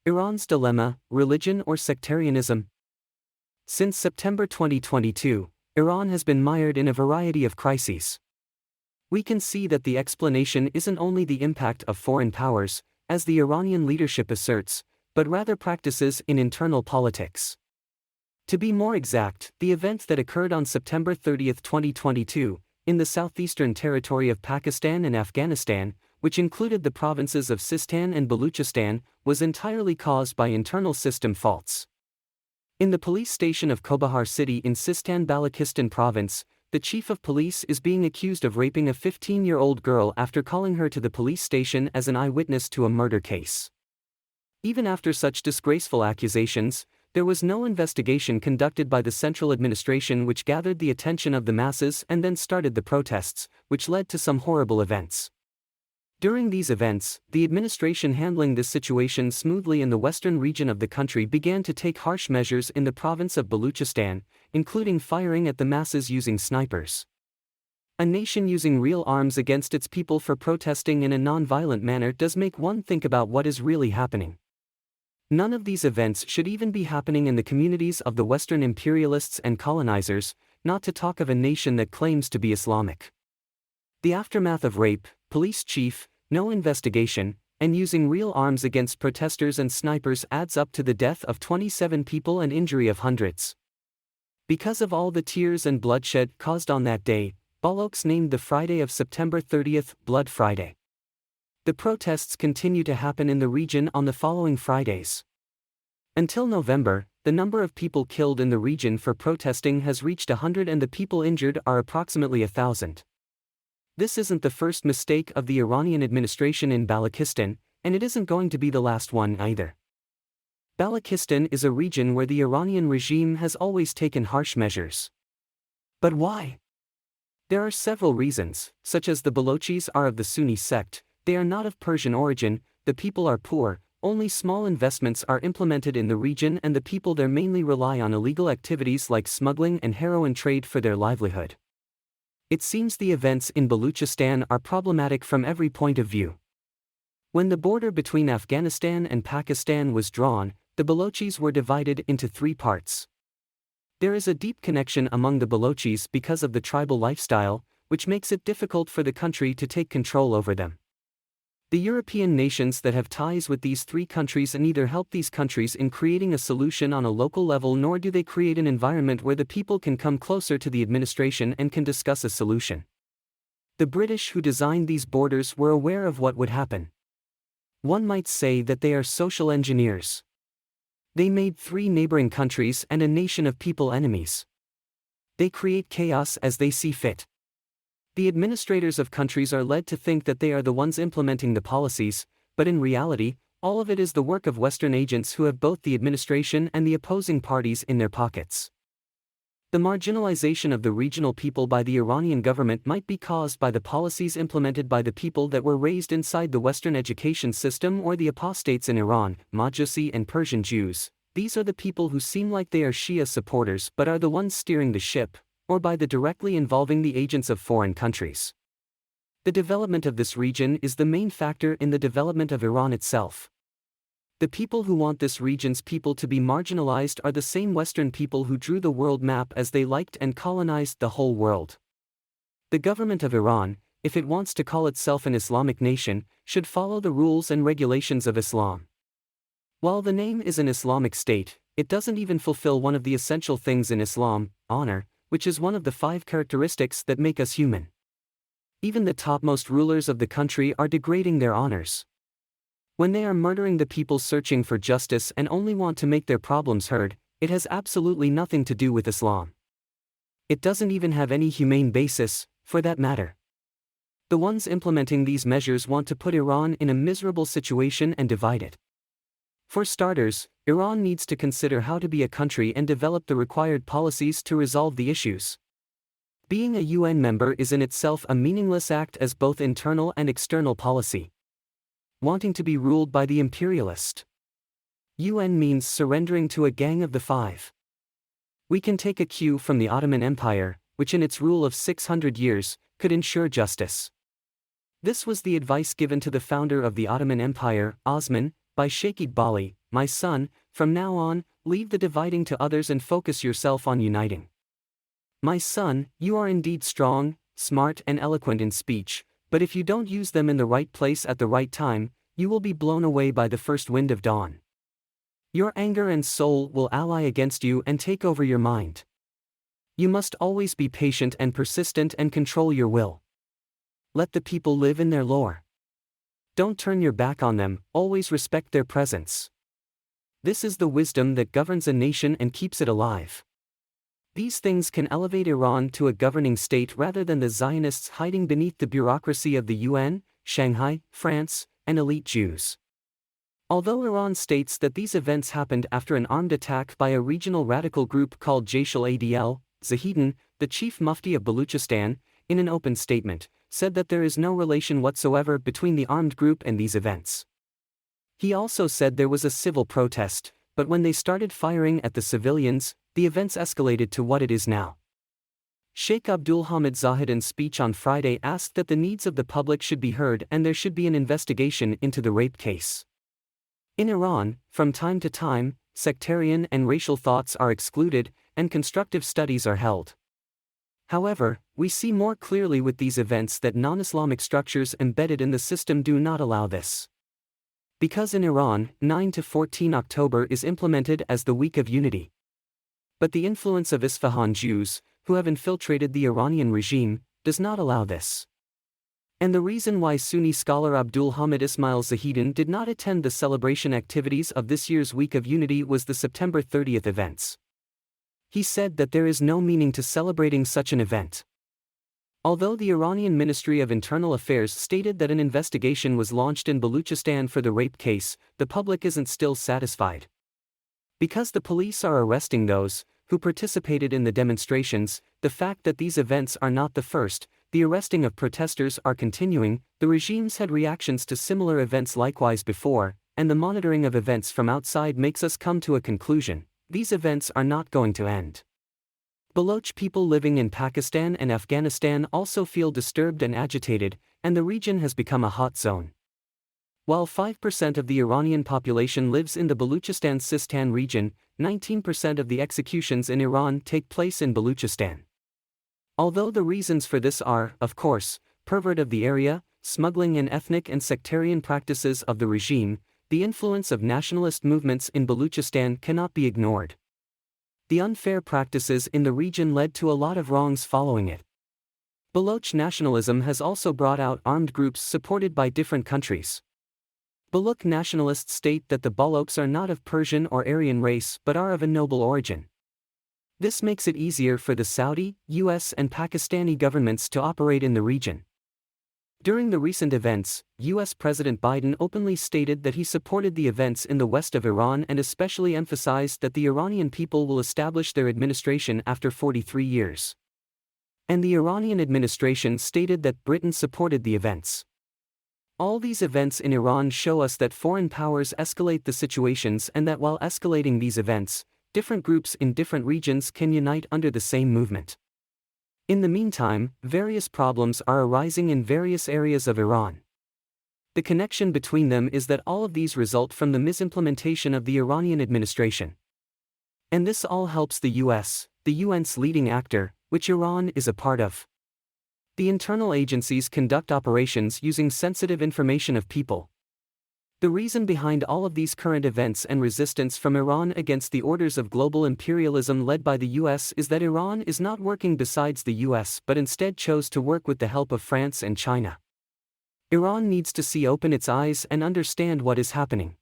Iran's dilemma: religion or sectarianism? Since September 2022, Iran has been mired in a variety of crises. We can see that the explanation isn't only the impact of foreign powers, as the Iranian leadership asserts, but rather practices in internal politics. To be more exact, the event that occurred on September 30, 2022, in the southeastern territory of Pakistan and Afghanistan, which included the provinces of Sistan and Baluchistan, was entirely caused by internal system faults. In the police station of Kobahar city in Sistan Balochistan province, the chief of police is being accused of raping a 15-year-old girl after calling her to the police station as an eyewitness to a murder case. Even after such disgraceful accusations, there was no investigation conducted by the central administration, which gathered the attention of the masses and then started the protests, which led to some horrible events. During these events, the administration handling this situation smoothly in the western region of the country began to take harsh measures in the province of Baluchistan, including firing at the masses using snipers. A nation using real arms against its people for protesting in a non-violent manner does make one think about what is really happening. None of these events should even be happening in the communities of the Western imperialists and colonizers, not to talk of a nation that claims to be Islamic. The aftermath of rape, police chief, no investigation, and using real arms against protesters and snipers adds up to the death of 27 people and injury of hundreds. Because of all the tears and bloodshed caused on that day, Balochs named the Friday of September 30th Blood Friday. The protests continue to happen in the region on the following Fridays. Until November, the number of people killed in the region for protesting has reached 100 and the people injured are approximately 1,000. This isn't the first mistake of the Iranian administration in Balochistan, and it isn't going to be the last one either. Balochistan is a region where the Iranian regime has always taken harsh measures. But why? There are several reasons, such as the Balochis are of the Sunni sect, they are not of Persian origin, the people are poor, only small investments are implemented in the region and the people there mainly rely on illegal activities like smuggling and heroin trade for their livelihood. It seems the events in Baluchistan are problematic from every point of view. When the border between Afghanistan and Pakistan was drawn, the Balochis were divided into three parts. There is a deep connection among the Balochis because of the tribal lifestyle, which makes it difficult for the country to take control over them. The European nations that have ties with these three countries neither help these countries in creating a solution on a local level nor do they create an environment where the people can come closer to the administration and can discuss a solution. The British who designed these borders were aware of what would happen. One might say that they are social engineers. They made three neighboring countries and a nation of people enemies. They create chaos as they see fit. The administrators of countries are led to think that they are the ones implementing the policies, but in reality, all of it is the work of Western agents who have both the administration and the opposing parties in their pockets. The marginalization of the regional people by the Iranian government might be caused by the policies implemented by the people that were raised inside the Western education system or the apostates in Iran, Majusi and Persian Jews. These are the people who seem like they are Shia supporters but are the ones steering the ship, or by the directly involving the agents of foreign countries. The development of this region is the main factor in the development of Iran itself. The people who want this region's people to be marginalized are the same Western people who drew the world map as they liked and colonized the whole world. The government of Iran, if it wants to call itself an Islamic nation, should follow the rules and regulations of Islam. While the name is an Islamic state, it doesn't even fulfill one of the essential things in Islam, honor, which is one of the 5 characteristics that make us human. Even the topmost rulers of the country are degrading their honors. When they are murdering the people searching for justice and only want to make their problems heard, it has absolutely nothing to do with Islam. It doesn't even have any humane basis, for that matter. The ones implementing these measures want to put Iran in a miserable situation and divide it. For starters, Iran needs to consider how to be a country and develop the required policies to resolve the issues. Being a UN member is in itself a meaningless act as both internal and external policy. Wanting to be ruled by the imperialist. UN means surrendering to a gang of the 5. We can take a cue from the Ottoman Empire, which in its rule of 600 years, could ensure justice. This was the advice given to the founder of the Ottoman Empire, Osman, by Sheikh Bali, "My son, from now on, leave the dividing to others and focus yourself on uniting. My son, you are indeed strong, smart and eloquent in speech, but if you don't use them in the right place at the right time, you will be blown away by the first wind of dawn. Your anger and soul will ally against you and take over your mind. You must always be patient and persistent and control your will. Let the people live in their lore. Don't turn your back on them, always respect their presence. This is the wisdom that governs a nation and keeps it alive. These things can elevate Iran to a governing state rather than the Zionists hiding beneath the bureaucracy of the UN, Shanghai, France, and elite Jews." Although Iran states that these events happened after an armed attack by a regional radical group called Jaish al-Adl, Zahidin, the chief mufti of Baluchistan, in an open statement, said that there is no relation whatsoever between the armed group and these events. He also said there was a civil protest, but when they started firing at the civilians, the events escalated to what it is now. Sheikh Abdul Hamid Zahidin's speech on Friday asked that the needs of the public should be heard and there should be an investigation into the rape case. In Iran, from time to time, sectarian and racial thoughts are excluded, and constructive studies are held. However, we see more clearly with these events that non-Islamic structures embedded in the system do not allow this. Because in Iran, 9 to 14 October is implemented as the Week of Unity. But the influence of Isfahan Jews, who have infiltrated the Iranian regime, does not allow this. And the reason why Sunni scholar Abdul Hamid Ismail Zahidin did not attend the celebration activities of this year's Week of Unity was the September 30th events. He said that there is no meaning to celebrating such an event. Although the Iranian Ministry of Internal Affairs stated that an investigation was launched in Baluchistan for the rape case, the public isn't still satisfied. Because the police are arresting those who participated in the demonstrations, the fact that these events are not the first, the arresting of protesters are continuing, the regimes had reactions to similar events likewise before, and the monitoring of events from outside makes us come to a conclusion: these events are not going to end. Baloch people living in Pakistan and Afghanistan also feel disturbed and agitated, and the region has become a hot zone. While 5% of the Iranian population lives in the Baluchistan Sistan region, 19% of the executions in Iran take place in Baluchistan. Although the reasons for this are, of course, pervert of the area, smuggling and ethnic and sectarian practices of the regime, the influence of nationalist movements in Baluchistan cannot be ignored. The unfair practices in the region led to a lot of wrongs following it. Baloch nationalism has also brought out armed groups supported by different countries. Baloch nationalists state that the Balochs are not of Persian or Aryan race but are of a noble origin. This makes it easier for the Saudi, US and Pakistani governments to operate in the region. During the recent events, US President Biden openly stated that he supported the events in the west of Iran and especially emphasized that the Iranian people will establish their administration after 43 years. And the Iranian administration stated that Britain supported the events. All these events in Iran show us that foreign powers escalate the situations and that while escalating these events, different groups in different regions can unite under the same movement. In the meantime, various problems are arising in various areas of Iran. The connection between them is that all of these result from the misimplementation of the Iranian administration. And this all helps the US, the UN's leading actor, which Iran is a part of. The internal agencies conduct operations using sensitive information of people. The reason behind all of these current events and resistance from Iran against the orders of global imperialism led by the US is that Iran is not working besides the US but instead chose to work with the help of France and China. Iran needs to open its eyes and understand what is happening.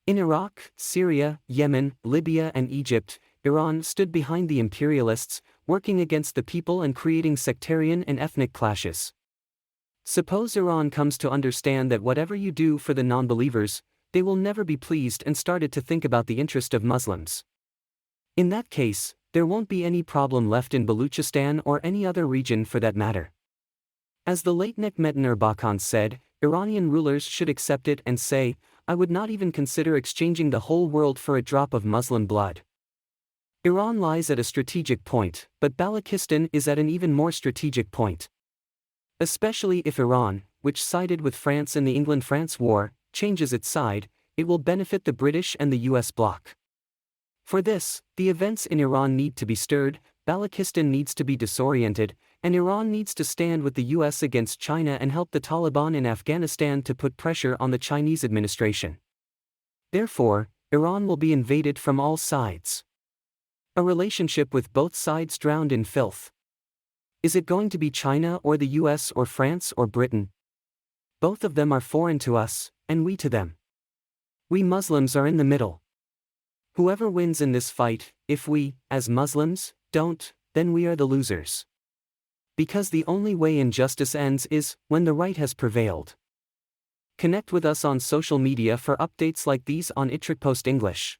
In Iraq, Syria, Yemen, Libya and Egypt, Iran stood behind the imperialists, working against the people and creating sectarian and ethnic clashes. Suppose Iran comes to understand that whatever you do for the non-believers, they will never be pleased and started to think about the interest of Muslims. In that case, there won't be any problem left in Baluchistan or any other region for that matter. As the late Necmettin Erbakan said, Iranian rulers should accept it and say, "I would not even consider exchanging the whole world for a drop of Muslim blood." Iran lies at a strategic point, but Balochistan is at an even more strategic point. Especially if Iran, which sided with France in the England-France war, changes its side, it will benefit the British and the US bloc. For this, the events in Iran need to be stirred, Balochistan needs to be disoriented, and Iran needs to stand with the US against China and help the Taliban in Afghanistan to put pressure on the Chinese administration. Therefore, Iran will be invaded from all sides. A relationship with both sides drowned in filth. Is it going to be China or the US or France or Britain? Both of them are foreign to us, and we to them. We Muslims are in the middle. Whoever wins in this fight, if we, as Muslims, don't, then we are the losers. Because the only way injustice ends is when the right has prevailed. Connect with us on social media for updates like these on Post English.